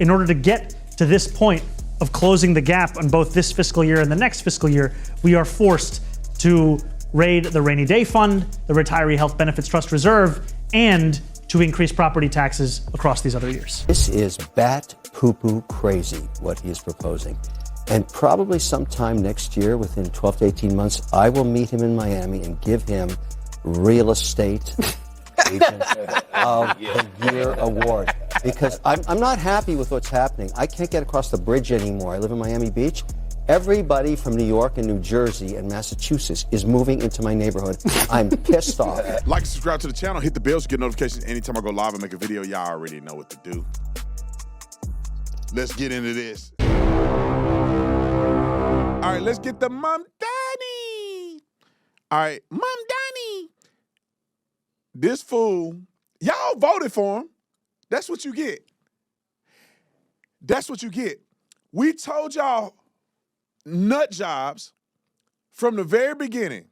In order to get to this point of closing the gap on both this fiscal year and the next fiscal year, we are forced to raid the rainy day fund, the retiree health benefits trust reserve, and to increase property taxes across these other years. This is bat poo-poo crazy, what he is proposing. And probably sometime next year, within 12 to 18 months, I will meet him in Miami and give him Real Estate Agent of the Year award. Because I'm not happy with what's happening. I can't get across the bridge anymore. I live in Miami Beach. Everybody from New York and New Jersey and Massachusetts is moving into my neighborhood. I'm pissed off. Like and subscribe to the channel. Hit the bell to get notifications anytime I go live and make a video. Y'all already know what to do. Let's get into this. All right, let's get the Mamdani. All right, Mamdani. This fool, y'all voted for him. That's what you get. That's what you get. We told y'all nut jobs from the very beginning.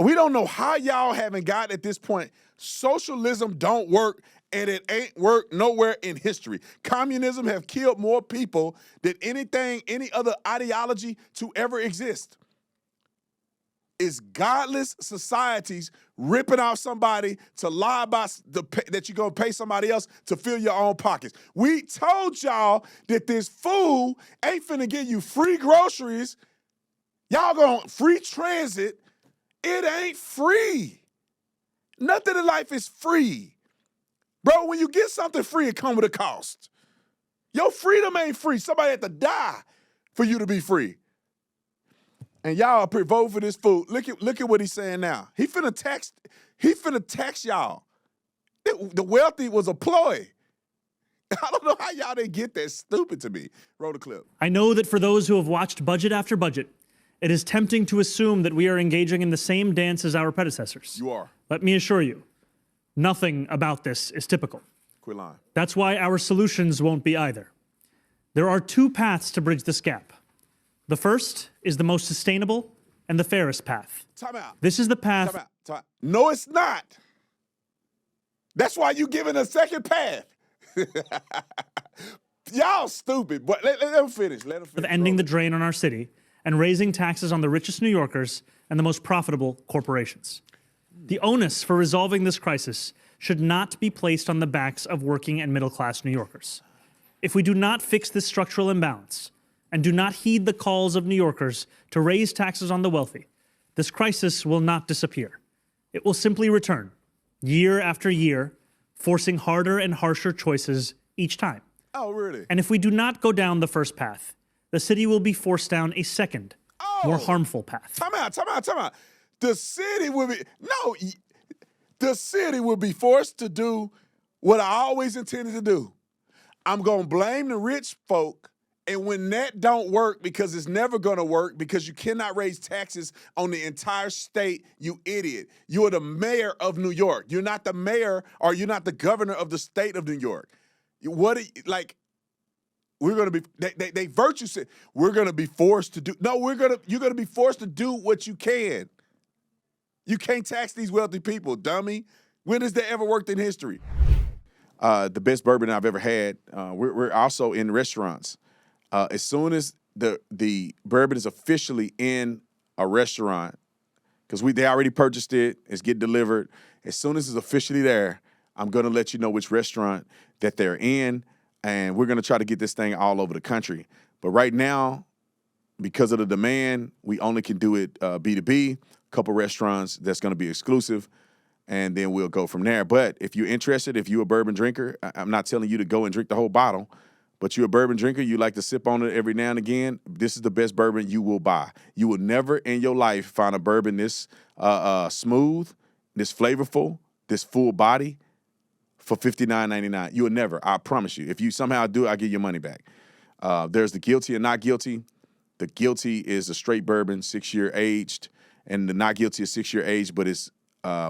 We don't know how y'all haven't gotten at this point. Socialism don't work, and it ain't worked nowhere in history. Communism have killed more people than any other ideology to ever exist. It's godless societies ripping off somebody to lie about that you're going to pay somebody else to fill your own pockets. We told y'all that this fool ain't finna give you free groceries. Y'all going free transit. It ain't free. Nothing in life is free. Bro, when you get something free, it comes with a cost. Your freedom ain't free. Somebody had to die for you to be free. And y'all up here vote for this fool. Look at what he's saying now. He finna tax y'all. The wealthy was a ploy. I don't know how y'all didn't get that stupid to me. Roll the clip. I know that for those who have watched budget after budget, it is tempting to assume that we are engaging in the same dance as our predecessors. You are. Let me assure you, nothing about this is typical. Quit lying. That's why our solutions won't be either. There are two paths to bridge this gap. The first is the most sustainable and the fairest path. Time out. This is the path. Time out. No, it's not. That's why you giving a second path. Y'all stupid. But let him finish. Let him finish. Of ending the drain on our city and raising taxes on the richest New Yorkers and the most profitable corporations. The onus for resolving this crisis should not be placed on the backs of working and middle-class New Yorkers. If we do not fix this structural imbalance and do not heed the calls of New Yorkers to raise taxes on the wealthy, this crisis will not disappear. It will simply return, year after year, forcing harder and harsher choices each time. Oh, really? And if we do not go down the first path, the city will be forced down a second, more harmful path. Time out. The city will be forced to do what I always intended to do. I'm going to blame the rich folk, and when that don't work, because it's never going to work, because you cannot raise taxes on the entire state, you idiot. You're the mayor of New York. You're not the mayor, or you're not the governor of the state of New York. We're going to be, they virtue said, we're going to be forced to do, no, you're going to be forced to do what you can. You can't tax these wealthy people, dummy. When has that ever worked in history? The best bourbon I've ever had. We're also in restaurants. As soon as the bourbon is officially in a restaurant, because they already purchased it, it's getting delivered. As soon as it's officially there, I'm going to let you know which restaurant that they're in, and we're going to try to get this thing all over the country. But right now, because of the demand, we only can do it B2B, a couple restaurants that's going to be exclusive, and then we'll go from there. But if you're interested, if you're a bourbon drinker, I'm not telling you to go and drink the whole bottle, but you're a bourbon drinker, you like to sip on it every now and again, this is the best bourbon you will buy. You will never in your life find a bourbon this smooth, this flavorful, this full body for $59.99. You will never, I promise you. If you somehow do it, I'll give your money back. There's the guilty and not guilty. The guilty is a straight bourbon, 6-year aged, and the not guilty is 6-year aged, but it's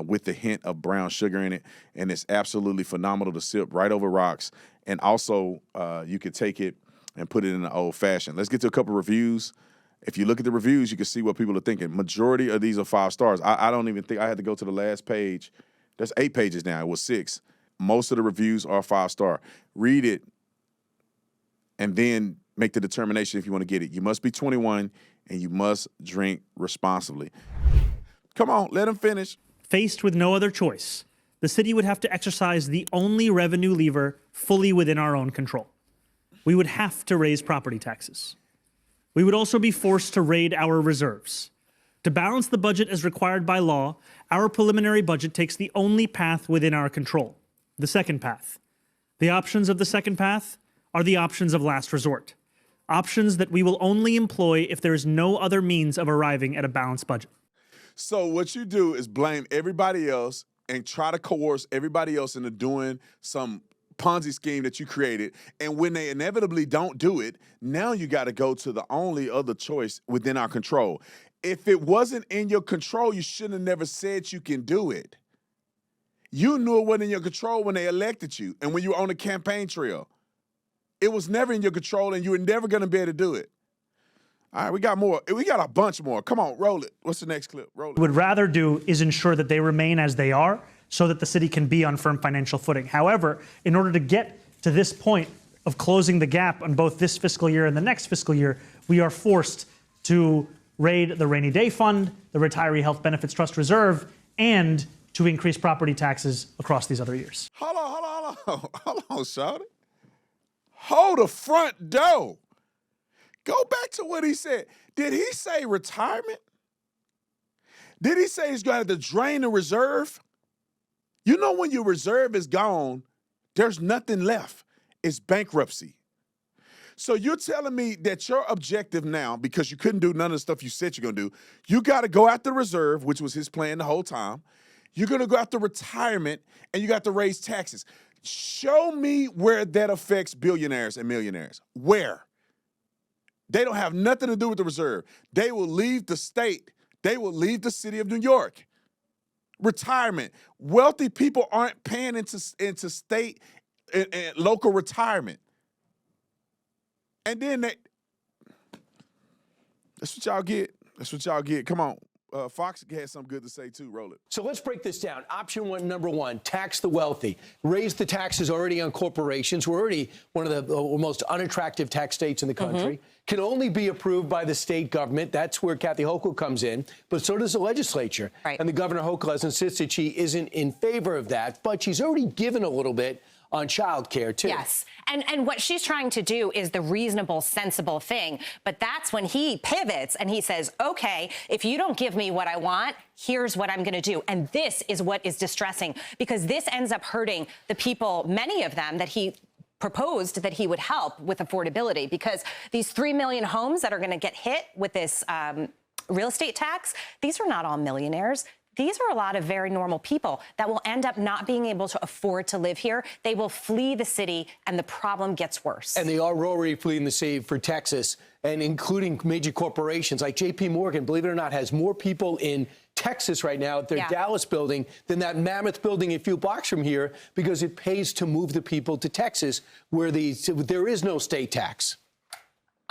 with the hint of brown sugar in it, and it's absolutely phenomenal to sip right over rocks. And also, you could take it and put it in an old fashioned. Let's get to a couple reviews. If you look at the reviews, you can see what people are thinking. Majority of these are 5 stars. I don't even think I had to go to the last page. There's 8 pages now. It was 6. Most of the reviews are 5-star. Read it and then make the determination if you want to get it. You must be 21, and you must drink responsibly. Come on, let him finish. Faced with no other choice, the city would have to exercise the only revenue lever fully within our own control. We would have to raise property taxes. We would also be forced to raid our reserves. To balance the budget as required by law, our preliminary budget takes the only path within our control, the second path. The options of the second path are the options of last resort, options that we will only employ if there is no other means of arriving at a balanced budget. So what you do is blame everybody else and try to coerce everybody else into doing some Ponzi scheme that you created. And when they inevitably don't do it, now you got to go to the only other choice within our control. If it wasn't in your control, you shouldn't have never said you can do it. You knew it wasn't in your control when they elected you and when you were on the campaign trail. It was never in your control, and you were never going to be able to do it. All right, we got more. We got a bunch more. Come on, roll it. What's the next clip? Roll it. What we would rather do is ensure that they remain as they are so that the city can be on firm financial footing. However, in order to get to this point of closing the gap on both this fiscal year and the next fiscal year, we are forced to raid the rainy day fund, the retiree health benefits trust reserve, and to increase property taxes across these other years. Hold on, shawty. Hold the front door. Go back to what he said. Did he say retirement? Did he say he's going to have to drain the reserve? You know, when your reserve is gone, there's nothing left. It's bankruptcy. So you're telling me that your objective now, because you couldn't do none of the stuff you said you're going to do, you got to go after the reserve, which was his plan the whole time. You're going to go after retirement, and you got to raise taxes. Show me where that affects billionaires and millionaires. Where? They don't have nothing to do with the reserve. They will leave the state. They will leave the city of New York. Retirement. Wealthy people aren't paying into state and local retirement. And then that's what y'all get. That's what y'all get. Come on. Fox has something good to say, too. Roll it. So let's break this down. Option one, number one, tax the wealthy. Raise the taxes already on corporations. We're already one of the most unattractive tax states in the country. Can only be approved by the state government. That's where Kathy Hochul comes in. But so does the legislature. Right. And the Governor Hochul has insisted she isn't in favor of that. But she's already given a little bit on child care, too. Yes. And what she's trying to do is the reasonable, sensible thing. But that's when he pivots and he says, OK, if you don't give me what I want, here's what I'm going to do. And this is what is distressing, because this ends up hurting the people, many of them, that he proposed that he would help with affordability, because these 3 million homes that are going to get hit with this real estate tax, these are not all millionaires. These are a lot of very normal people that will end up not being able to afford to live here. They will flee the city, and the problem gets worse. And they are already fleeing the city for Texas, and including major corporations like J.P. Morgan, believe it or not, has more people in Texas right now at their Dallas building than that mammoth building a few blocks from here, because it pays to move the people to Texas, where there is no state tax.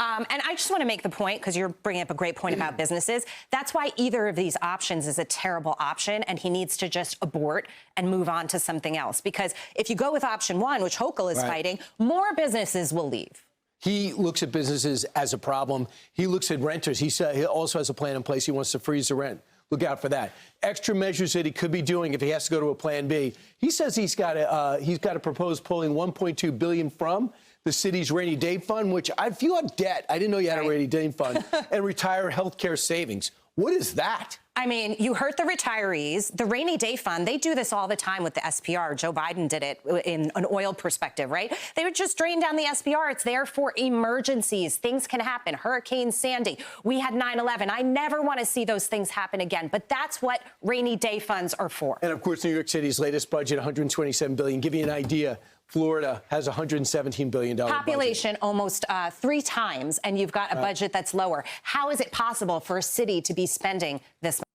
And I just want to make the point, because you're bringing up a great point about businesses. That's why either of these options is a terrible option, and he needs to just abort and move on to something else. Because if you go with option one, which Hochul is fighting, more businesses will leave. He looks at businesses as a problem. He looks at renters. He also has a plan in place. He wants to freeze the rent. Look out for that. Extra measures that he could be doing if he has to go to a plan B. He says he's got to propose pulling $1.2 billion from the city's rainy day fund, which if you have debt, I didn't know you had a rainy day fund, and retire health care savings. What is that? I mean, you hurt the retirees. The rainy day fund, they do this all the time with the SPR. Joe Biden did it in an oil perspective, right? They would just drain down the SPR. It's there for emergencies. Things can happen. Hurricane Sandy. We had 9/11. I never want to see those things happen again. But that's what rainy day funds are for. And, of course, New York City's latest budget, $127 billion. Give you an idea. Florida has a $117 billion population, budget. Almost 3 times, and you've got a budget that's lower. How is it possible for a city to be spending this much?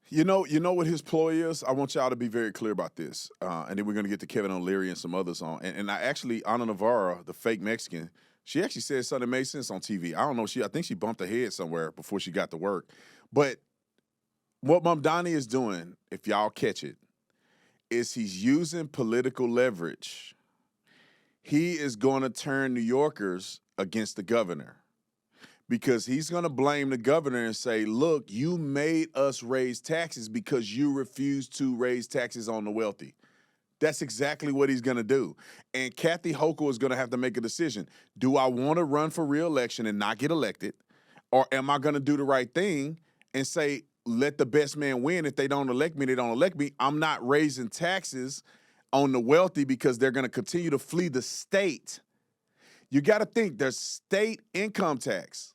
You know what his ploy is? I want y'all to be very clear about this. And then we're going to get to Kevin O'Leary and some others on. And I actually, Ana Navarro, the fake Mexican, she actually said something that made sense on TV. I don't know. I think she bumped her head somewhere before she got to work. But what Mamdani is doing, if y'all catch it, is he's using political leverage. he is going to turn New Yorkers against the governor, because he's going to blame the governor and say, look, you made us raise taxes because you refused to raise taxes on the wealthy. That's exactly what he's going to do. And Kathy Hochul is going to have to make a decision. Do I want to run for re-election and not get elected? Or am I going to do the right thing and say, let the best man win? If they don't elect me, they don't elect me. I'm not raising taxes on the wealthy because they're going to continue to flee the state. You got to think there's state income tax.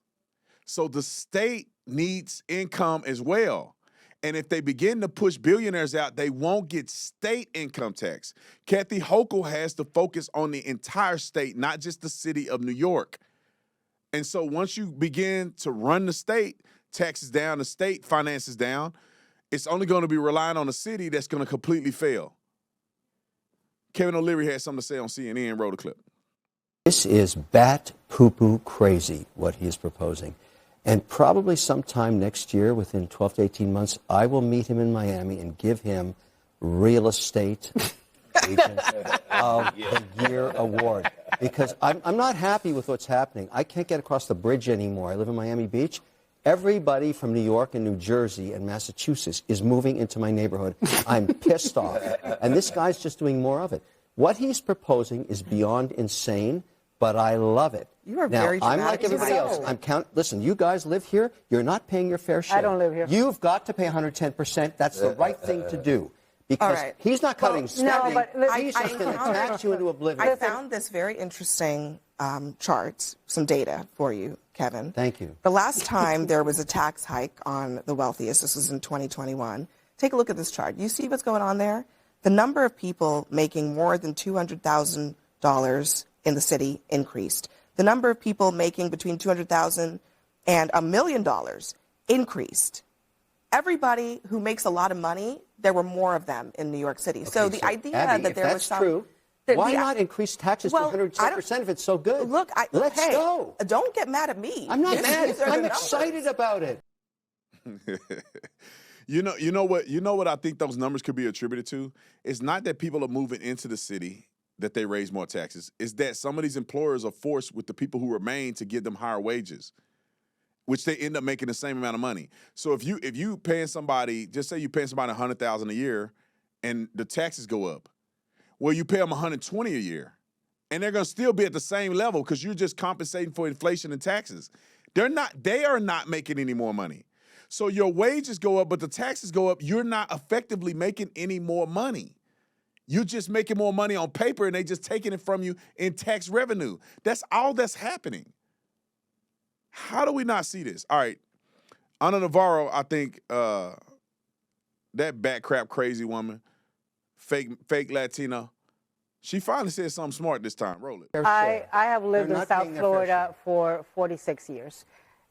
So the state needs income as well. And if they begin to push billionaires out, they won't get state income tax. Kathy Hochul has to focus on the entire state, not just the city of New York. And so once you begin to run the state, taxes down, the state finances down, it's only going to be relying on the city that's going to completely fail. Kevin O'Leary had something to say on CNN, roll the clip. This is bat poo-poo crazy, what he is proposing. And probably sometime next year, within 12 to 18 months, I will meet him in Miami and give him Real Estate Agent of the Year award. Because I'm not happy with what's happening. I can't get across the bridge anymore. I live in Miami Beach. Everybody from New York and New Jersey and Massachusetts is moving into my neighborhood. I'm pissed off. And this guy's just doing more of it. What he's proposing is beyond insane, but I love it. You are now, very I'm like dramatic. everybody else. Listen, you guys live here. You're not paying your fair share. I don't live here. You've got to pay 110%. That's the right thing to do. Because right. he's not cutting spending. but he's just going to tax you into oblivion. I found this very interesting chart, some data for you, Kevin. Thank you. The last time there was a tax hike on the wealthiest, this was in 2021. Take a look at this chart. You see what's going on there? The number of people making more than $200,000 in the city increased. The number of people making between $200,000 and $1 million increased. Everybody who makes a lot of money, there were more of them in New York City. Okay, so the idea Abby, that there if was that's true, why not increase taxes to Well, 110% if it's so good? Look, let's hey, go. Don't get mad at me. I'm not mad. These are the I'm numbers. excited about it. You know what I think those numbers could be attributed to? It's not that people are moving into the city that they raise more taxes. It's that some of these employers are forced with the people who remain to give them higher wages, which they end up making the same amount of money. So if you paying somebody, just say you paying somebody $100,000 a year, and the taxes go up, well, you pay them $120 a year, and they're going to still be at the same level because you're just compensating for inflation and taxes. They are not making any more money. So your wages go up, but the taxes go up. You're not effectively making any more money. You're just making more money on paper, and they just taking it from you in tax revenue. That's all that's happening. How do we not see this? All right, Ana Navarro, I think that bat crap crazy woman, fake Latina, she finally said something smart this time. Roll it. I have lived in South Florida for 46 years,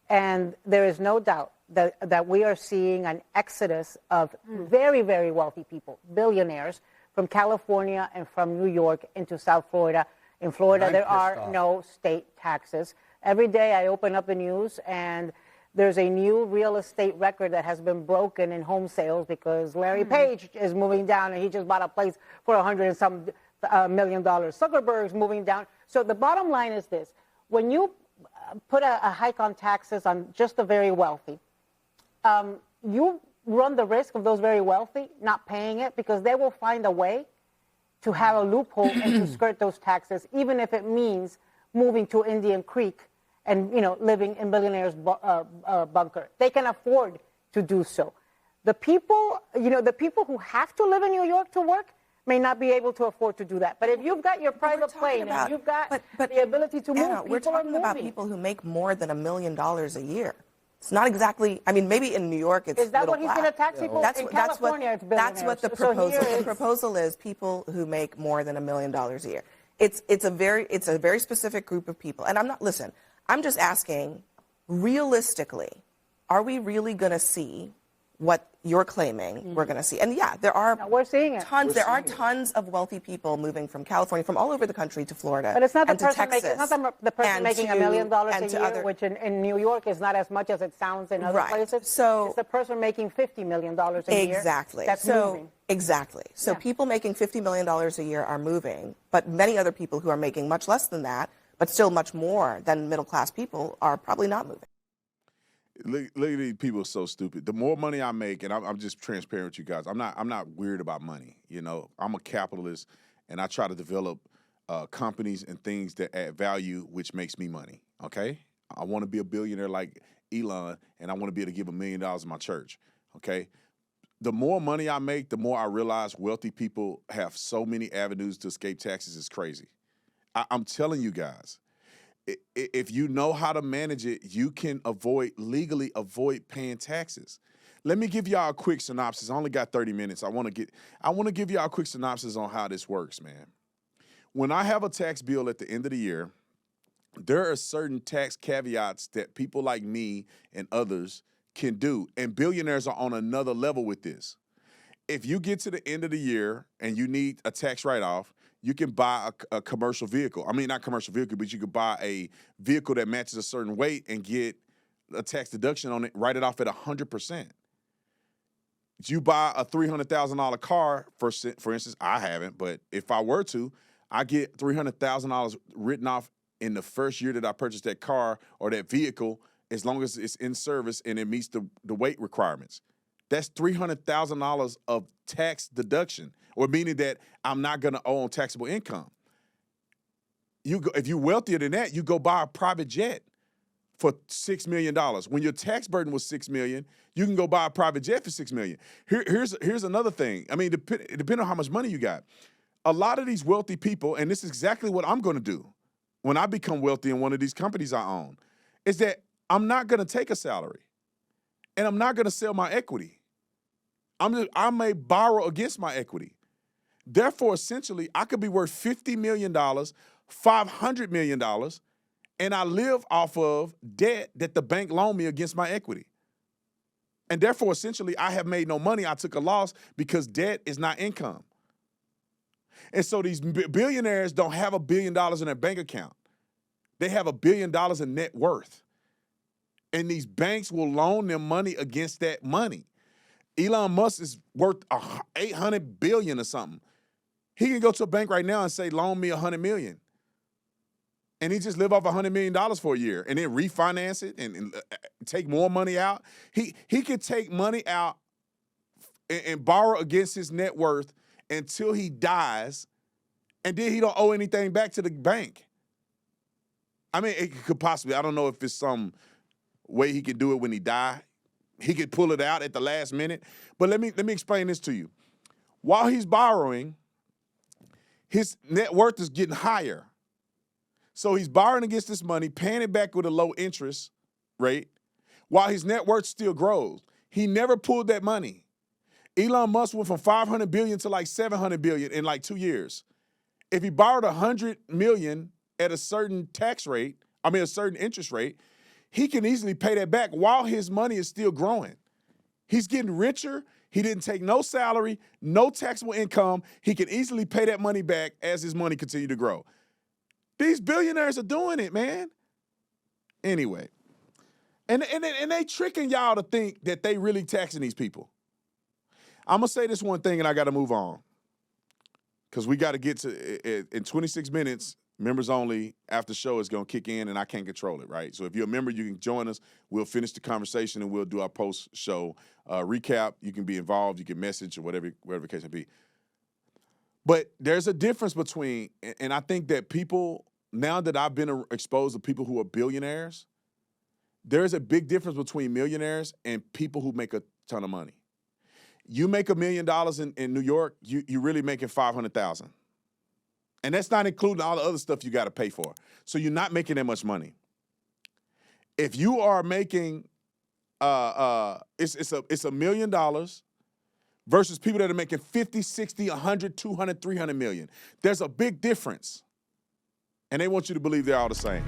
and there is no doubt that we are seeing an exodus of very, very wealthy people, billionaires, from California and from New York into South Florida. In Florida, there are no state taxes. Every day I open up the news and there's a new real estate record that has been broken in home sales because Larry Page is moving down and he just bought a place for $100 and some million. Zuckerberg's moving down. So the bottom line is this. When you put a hike on taxes on just the very wealthy, you run the risk of those very wealthy not paying it because they will find a way to have a loophole and to skirt those taxes, even if it means moving to Indian Creek and, living in Billionaires bunker. They can afford to do so. The people, the people who have to live in New York to work may not be able to afford to do that. But if you've got your private plane and you've got the ability to move, Anna, we're talking about people who make more than $1 million a year. It's not exactly. I mean, maybe in New York it's. Is that middle what he's going to tax people? In California, it's billionaires. That's what the proposal. The proposal is people who make more than $1 million a year. It's a very specific group of people. And I'm just asking, realistically, are we really going to see what you're claiming we're going to see. And yeah, there are we're seeing it. tons. There are tons of wealthy people moving from California, from all over the country to Florida. But it's not the and to person Texas, making. It's not the person and making to- $1 million and a to year, other- which in New York is not as much as it sounds in other Right. places. So- it's the person making $50 million a year. Exactly. That's so moving. exactly. So Yeah. people making $50 million a year are moving, but many other people who are making much less than that, but still much more than middle class people, are probably not moving. Look at these people, so stupid. The more money I make, and I'm just transparent with you guys. I'm not weird about money. You know, I'm a capitalist, and I try to develop companies and things that add value, which makes me money. Okay, I want to be a billionaire like Elon, and I want to be able to give $1 million to my church. Okay, the more money I make, the more I realize wealthy people have so many avenues to escape taxes. It's crazy. I'm telling you guys. If you know how to manage it, you can legally avoid paying taxes. Let me give y'all a quick synopsis. I only got 30 minutes. I want to give y'all a quick synopsis on how this works, man. When I have a tax bill at the end of the year, there are certain tax caveats that people like me and others can do, and billionaires are on another level with this. If you get to the end of the year and you need a tax write-off, you can buy a commercial vehicle. I mean, not commercial vehicle, but you could buy a vehicle that matches a certain weight and get a tax deduction on it, write it off at 100%. You buy a $300,000 car, for instance, I haven't, but if I were to, I get $300,000 written off in the first year that I purchased that car or that vehicle, as long as it's in service and it meets the weight requirements. That's $300,000 of tax deduction, or meaning that I'm not going to owe on taxable income. If you're wealthier than that, you go buy a private jet for $6 million. When your tax burden was $6 million, you can go buy a private jet for $6 million. Here's another thing. I mean, depending on how much money you got, a lot of these wealthy people, and this is exactly what I'm going to do when I become wealthy in one of these companies I own, is that I'm not going to take a salary, and I'm not going to sell my equity. I may borrow against my equity. Therefore, essentially, I could be worth $50 million, $500 million, and I live off of debt that the bank loaned me against my equity. And therefore, essentially, I have made no money. I took a loss because debt is not income. And so these billionaires don't have $1 billion in their bank account. They have $1 billion in net worth. And these banks will loan them money against that money. Elon Musk is worth $800 billion or something. He can go to a bank right now and say, loan me $100 million. And he just live off $100 million for a year and then refinance it and take more money out. He could take money out and borrow against his net worth until he dies, and then he don't owe anything back to the bank. I mean, it could possibly, I don't know if it's some way he could do it when he die. He could pull it out at the last minute. But let me explain this to you. While he's borrowing, his net worth is getting higher. So he's borrowing against this money, paying it back with a low interest rate, while his net worth still grows. He never pulled that money. Elon Musk went from $500 billion to like $700 billion in like 2 years. If he borrowed $100 million at a certain a certain interest rate, he can easily pay that back while his money is still growing. He's getting richer. He didn't take no salary, no taxable income. He can easily pay that money back as his money continues to grow. These billionaires are doing it, man. Anyway, and they tricking y'all to think that they really taxing these people. I'm going to say this one thing and I got to move on, because we got to get to, in 26 minutes, members only after show is going to kick in and I can't control it, right? So if you're a member, you can join us. We'll finish the conversation and we'll do our post-show recap. You can be involved. You can message or whatever the case may be. But there's a difference between, and I think that people, now that I've been exposed to people who are billionaires, there's a big difference between millionaires and people who make a ton of money. You make $1 million in New York, you're really making $500,000. And that's not including all the other stuff you got to pay for. So you're not making that much money. If you are making, it's $1 million versus people that are making 50, 60, 100, 200, 300 million. There's a big difference. And they want you to believe they're all the same.